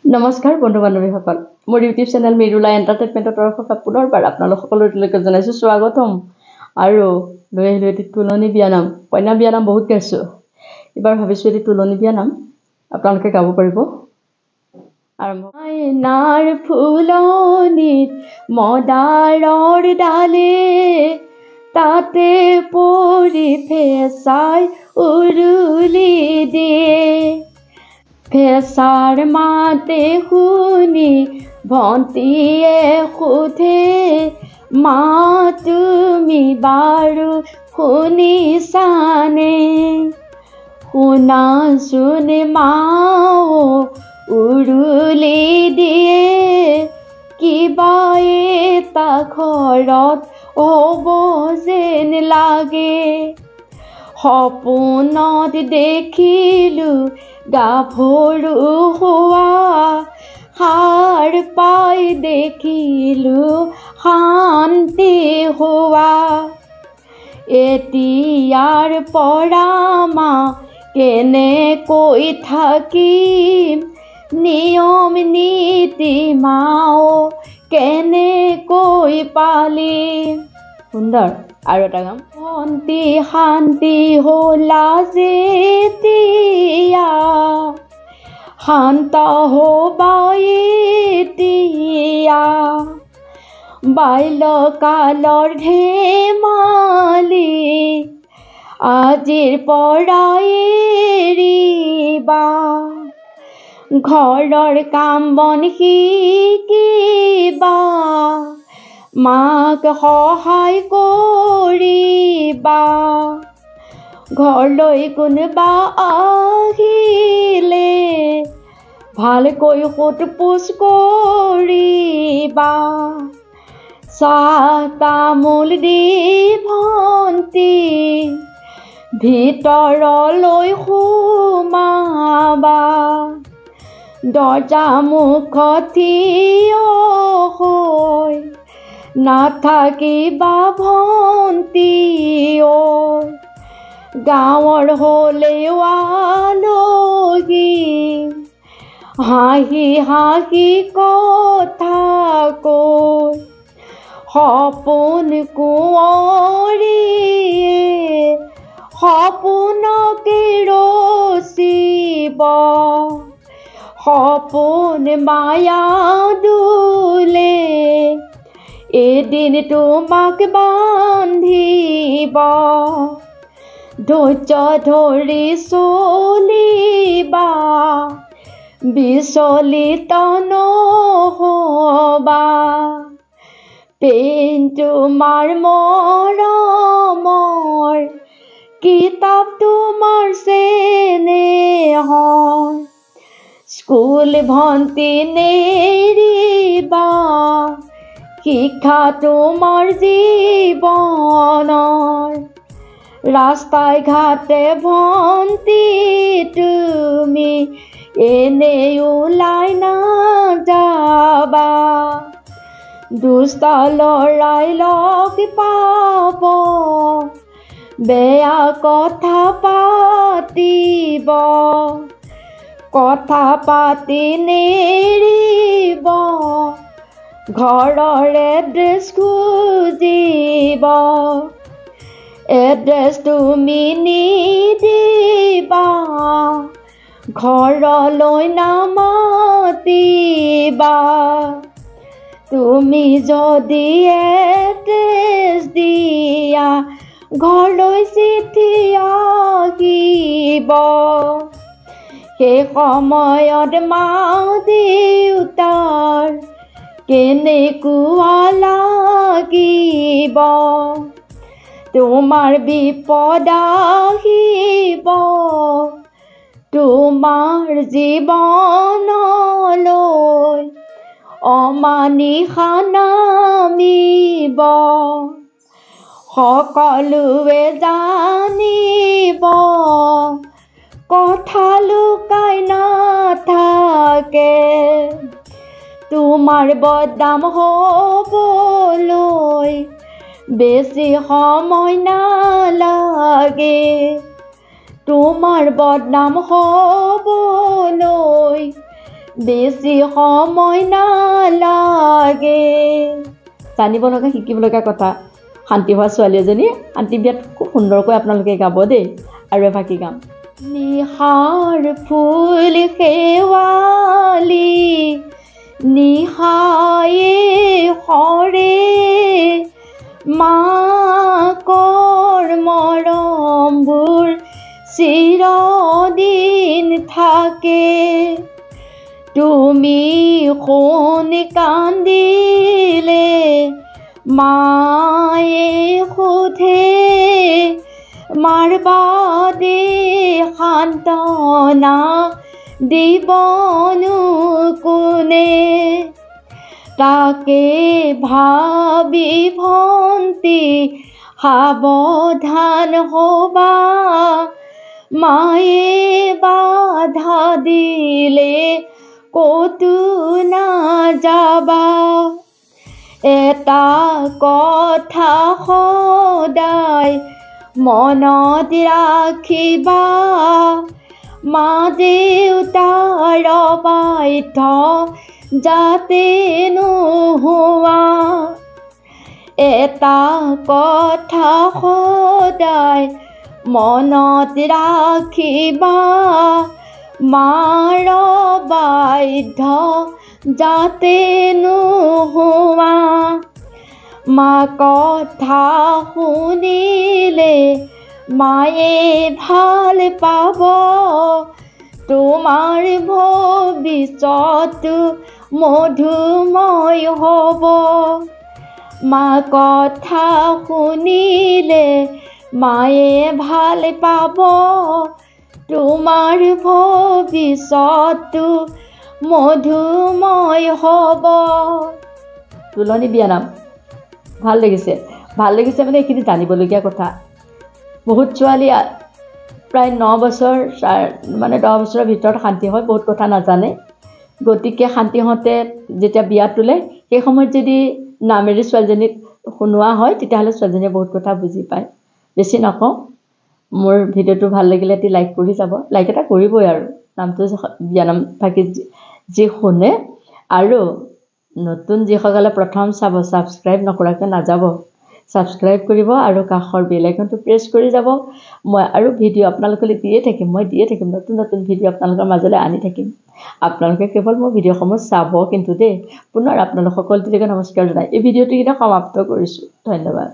নমস্কাৰ বন্ধু বান্ধৱীসকল মোৰ ইউটিউব চেনেল মিৰুলা এণ্টাৰটেইনমেণ্টৰ তৰফৰ পৰা পুনৰবাৰ আপোনালোক সকলোলৈকে জনাইছোঁ স্বাগতম আৰু লৈ আহিলোঁ এটি তুলনী বিয়া নাম কইনা বিয়া নাম বহুত গাইছোঁ এবাৰ ভাবিছোঁ এটি তুলনী বিয়া নাম আপোনালোকে গাব পাৰিব আৰম্ভ কইনাৰ ফুলনিত মদাৰৰ ডালে তাতে পৰি ফেঁচাই উৰুলি দিয়ে ফেঁচাৰ মাতে শুনি ভণ্টিয়ে সোধে মা তুমি বাৰু শুনিছানে শুনাচোন মা উৰুলি দিয়ে কিবা এটা ঘৰত হ'ব যেন লাগে সপোনত দেখিলোঁ গাভৰু হোৱা সাৰ পাই দেখিলোঁ শান্তি হোৱা এতিয়াৰ পৰা মা কেনেকৈ থাকিম নিয়ম নীতি মাও কেনেকৈ পালিম সুন্দৰ আৰু এটা গাম ভণ্টি শান্তি হ'লা যেতিয়া শান্ত হ'বা এতিয়া বাল্যকালৰ ধেমালি আজিৰ পৰা এৰিবা ঘৰৰ কাম বন শিকিবা মাক সহায় কৰিবা ঘৰলৈ কোনোবা আহিলে ভালকৈ সোধ পোছ কৰিবা চাহ তামোল দি ভণ্টি ভিতৰলৈ সোমাবা দৰ্জা মুখত থিয় হৈ নাথাকিবা ভণ্টি গাঁৱৰ হ'লেও আলহী হাঁহি হাঁহি কথা কৈ সপোন কুঁৱৰীয়ে সপোনকে ৰচিব সপোন মায়া দুলে এদিন তোমাক বান্ধিব ধৈৰ্য ধৰি চলিবা বিচলিত নহবা পেন তোমাৰ মৰমৰ কিতাপ তোমাৰ চেনেহৰ স্কুল ভণ্টি নেৰিবা শিক্ষা তোমাৰ জীৱনৰ ৰাস্তাই ঘাটে ভণ্টি তুমি এনেই ওলাই নাযাবা দুষ্ট ল'ৰাই লগ পাব বেয়া কথা পাতিব কথা পাতি নেৰিব ঘৰৰ এড্ৰেছ খুজিব এড্ৰেছ তুমি নিদিবা ঘৰলৈ নামাতিবা তুমি যদি এড্ৰেছ দিয়া ঘৰলৈ চিঠি আহিব সেই সময়ত মা দেউতাৰ কেনেকুৱা লাগিব তোমাৰ বিপদ আহিব তোমাৰ জীৱনলৈ অমানিশা নামিব সকলোৱে জানিব কথা লুকাই নাথাকে তোমাৰ বদনাম হ'বলৈ বেছি সময় নালাগে তোমাৰ বদনাম হ'বলৈ বেছি সময় নালাগে জানিব লগা শিকিব লগা কথা শান্তি হোৱা ছোৱালী এজনী শান্তি বিয়াত খুব সুন্দৰকৈ আপোনালোকে গাব দেই আৰু এভাগি গাম নিশাৰ ফুল শেৱালি নিশায়ে সৰে মাকৰ মৰমবোৰ চিৰদিন থাকে তুমি সোণ কান্দিলে মায়ে সোধে মাৰ বাদে সান্তনা দিবনো কোনে তাকে ভাবি ভন্তি সাৱধান হবা মায়ে বাধা দিলে ক'তো নাযাবা এটা কথা সদায় মনত ৰাখিবা মা দেউতাৰ বাধ্য যাতে নোহোৱা এটা কথা সদায় মনত ৰাখিবা মাৰ বাধ্য যাতে নোহোৱা মা কথা শুনিলে মায়ে ভাল পাব তোমাৰ ভৱিষ্যতটো মধুময় হ'ব মা কথা শুনিলে মায়ে ভাল পাব তোমাৰ ভৱিষ্যতটো মধুময় হ'ব তুলনি বিয়ানাম ভাল লাগিছে মানে এইখিনি জানিবলগীয়া কথা বহুত ছোৱালী প্ৰায় 9 বছৰ মানে 10 বছৰৰ ভিতৰত শান্তি হয় বহুত কথা নাজানে গতিকে শান্তি হওঁতে যেতিয়া বিয়া তোলে সেই সময়ত যদি নামেৰি ছোৱালীজনীক শুনোৱা হয় তেতিয়াহ'লে ছোৱালীজনীয়ে বহুত কথা বুজি পায় বেছি নকওঁ মোৰ ভিডিঅ'টো ভাল লাগিলে এটি লাইক কৰি যাব লাইক এটা কৰিবই আৰু নামটো বিয়ানাম থাকি যি শুনে আৰু নতুন যিসকলে প্ৰথম চাব ছাবস্ক্ৰাইব নকৰাকৈ নাযাব ছাবস্ক্ৰাইব কৰিব আৰু কাষৰ বেল আইকনটো প্ৰেছ কৰি যাব মই আৰু ভিডিঅ' আপোনালোকলৈ দিয়ে থাকিম নতুন ভিডিঅ' আপোনালোকৰ মাজলৈ আনি থাকিম আপোনালোকে কেৱল মোৰ ভিডিঅ'সমূহ চাব কিন্তু দেই পুনৰ আপোনালোক সকলোলৈকে নমস্কাৰ জনাই এই ভিডিঅ'টো সমাপ্ত কৰিছোঁ ধন্যবাদ